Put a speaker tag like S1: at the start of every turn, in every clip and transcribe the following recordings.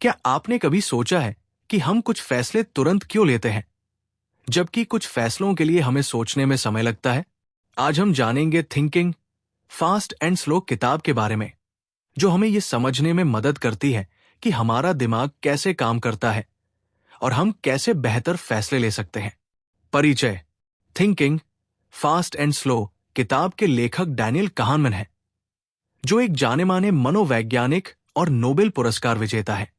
S1: क्या आपने कभी सोचा है कि हम कुछ फैसले तुरंत क्यों लेते हैं, जबकि कुछ फैसलों के लिए हमें सोचने में समय लगता है? आज हम जानेंगे थिंकिंग फास्ट एंड स्लो किताब के बारे में, जो हमें ये समझने में मदद करती है कि हमारा दिमाग कैसे काम करता है और हम कैसे बेहतर फैसले ले सकते हैं। परिचय। थिंकिंग फास्ट एंड स्लो किताब के लेखक डैनियल kahneman हैं, जो एक जाने-माने मनोवैज्ञानिक और नोबेल पुरस्कार विजेता है।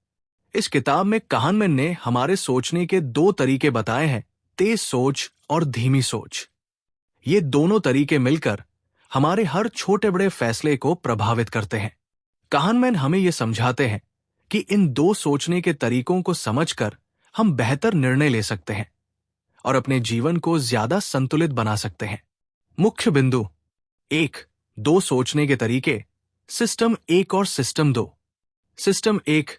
S1: इस किताब में kahneman ने हमारे सोचने के दो तरीके बताए हैं, तेज सोच और धीमी सोच। ये दोनों तरीके मिलकर हमारे हर छोटे बड़े फैसले को प्रभावित करते हैं। kahneman हमें ये समझाते हैं कि इन दो सोचने के तरीकों को समझकर हम बेहतर निर्णय ले सकते हैं और अपने जीवन को ज्यादा संतुलित बना सकते हैं। मुख्य बिंदु 1. दो सोचने के तरीके, सिस्टम 1 और सिस्टम 2। सिस्टम 1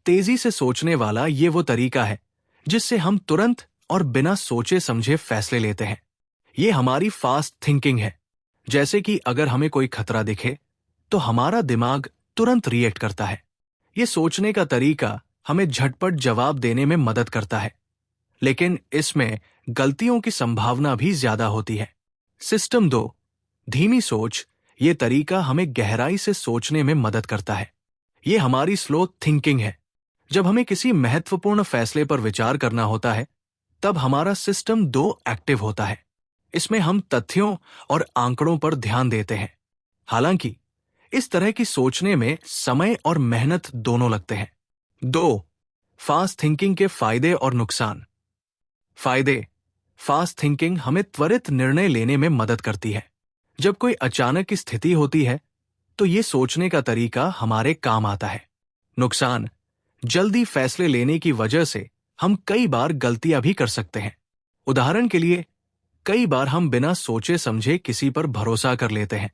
S1: तेजी से सोचने वाला ये वो तरीका है जिससे हम तुरंत और बिना सोचे समझे फैसले लेते हैं। ये हमारी फास्ट थिंकिंग है। जैसे कि अगर हमें कोई खतरा दिखे तो हमारा दिमाग तुरंत रिएक्ट करता है। ये सोचने का तरीका हमें झटपट जवाब देने में मदद करता है, लेकिन इसमें गलतियों की संभावना भी ज्यादा होती है। सिस्टम 2 धीमी सोच, ये तरीका हमें गहराई से सोचने में मदद करता है। ये हमारी स्लो थिंकिंग है। जब हमें किसी महत्वपूर्ण फैसले पर विचार करना होता है, तब हमारा सिस्टम 2 एक्टिव होता है। इसमें हम तथ्यों और आंकड़ों पर ध्यान देते हैं। हालांकि इस तरह की सोचने में समय और मेहनत दोनों लगते हैं। 2. फास्ट थिंकिंग के फायदे और नुकसान। फायदे। फास्ट थिंकिंग हमें त्वरित निर्णय लेने में मदद करती है। जब कोई अचानक की स्थिति होती है तो ये सोचने का तरीका हमारे काम आता है। नुकसान। जल्दी फैसले लेने की वजह से हम कई बार गलतियां भी कर सकते हैं। उदाहरण के लिए, कई बार हम बिना सोचे समझे किसी पर भरोसा कर लेते हैं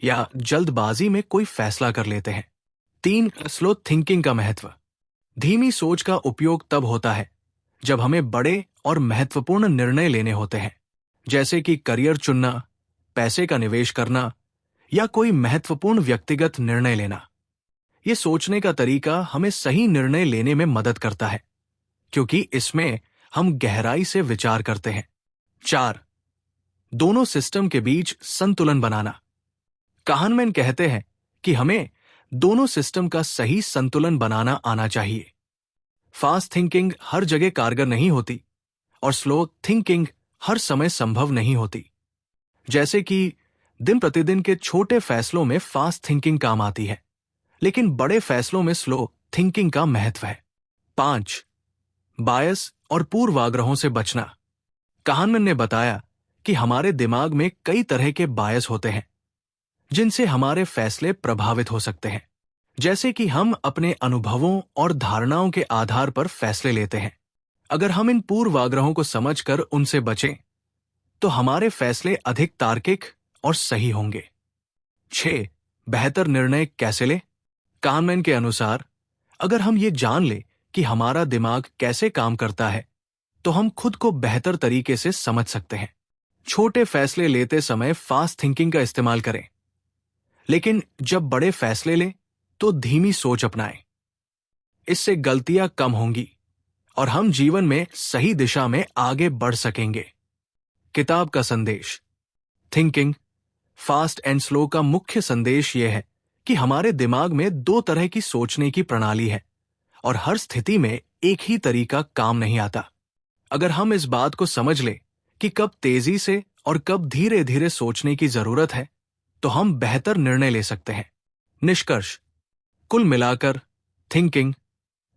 S1: या जल्दबाजी में कोई फैसला कर लेते हैं। 3. स्लो थिंकिंग का महत्व। धीमी सोच का उपयोग तब होता है जब हमें बड़े और महत्वपूर्ण निर्णय लेने होते हैं, जैसे कि करियर चुनना, पैसे का निवेश करना या कोई महत्वपूर्ण व्यक्तिगत निर्णय लेना। यह सोचने का तरीका हमें सही निर्णय लेने में मदद करता है, क्योंकि इसमें हम गहराई से विचार करते हैं। 4. दोनों सिस्टम के बीच संतुलन बनाना। kahneman कहते हैं कि हमें दोनों सिस्टम का सही संतुलन बनाना आना चाहिए। फास्ट थिंकिंग हर जगह कारगर नहीं होती और स्लो थिंकिंग हर समय संभव नहीं होती। जैसे कि दिन प्रतिदिन के छोटे फैसलों में फास्ट थिंकिंग काम आती है, लेकिन बड़े फैसलों में स्लो थिंकिंग का महत्व है। 5. बायस और पूर्वाग्रहों से बचना। kahneman ने बताया कि हमारे दिमाग में कई तरह के बायस होते हैं जिनसे हमारे फैसले प्रभावित हो सकते हैं। जैसे कि हम अपने अनुभवों और धारणाओं के आधार पर फैसले लेते हैं। अगर हम इन पूर्वाग्रहों को समझकर उनसे बचें, तो हमारे फैसले अधिक तार्किक और सही होंगे। 6. बेहतर निर्णय कैसे लें? kahneman के अनुसार, अगर हम ये जान लें कि हमारा दिमाग कैसे काम करता है, तो हम खुद को बेहतर तरीके से समझ सकते हैं। छोटे फैसले लेते समय फास्ट थिंकिंग का इस्तेमाल करें, लेकिन जब बड़े फैसले लें तो धीमी सोच अपनाएं। इससे गलतियां कम होंगी और हम जीवन में सही दिशा में आगे बढ़ सकेंगे। किताब का संदेश। थिंकिंग फास्ट एंड स्लो का मुख्य संदेश यह है कि हमारे दिमाग में दो तरह की सोचने की प्रणाली है और हर स्थिति में एक ही तरीका काम नहीं आता। अगर हम इस बात को समझ लें कि कब तेजी से और कब धीरे धीरे सोचने की जरूरत है, तो हम बेहतर निर्णय ले सकते हैं। निष्कर्ष। कुल मिलाकर थिंकिंग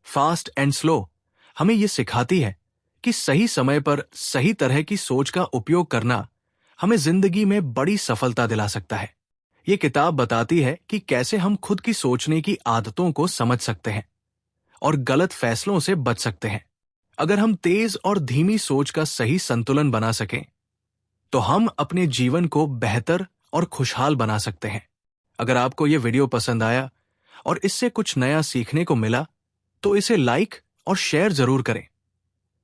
S1: फास्ट एंड स्लो हमें यह सिखाती है कि सही समय पर सही तरह की सोच का उपयोग करना हमें जिंदगी में बड़ी सफलता दिला सकता है। ये किताब बताती है कि कैसे हम खुद की सोचने की आदतों को समझ सकते हैं और गलत फैसलों से बच सकते हैं। अगर हम तेज और धीमी सोच का सही संतुलन बना सकें, तो हम अपने जीवन को बेहतर और खुशहाल बना सकते हैं। अगर आपको यह वीडियो पसंद आया और इससे कुछ नया सीखने को मिला, तो इसे लाइक और शेयर जरूर करें,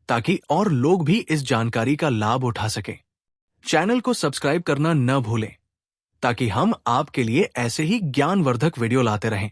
S1: ताकि और लोग भी इस जानकारी का लाभ उठा सकें। चैनल को सब्सक्राइब करना न भूलें, ताकि हम आपके लिए ऐसे ही ज्ञानवर्धक वीडियो लाते रहें।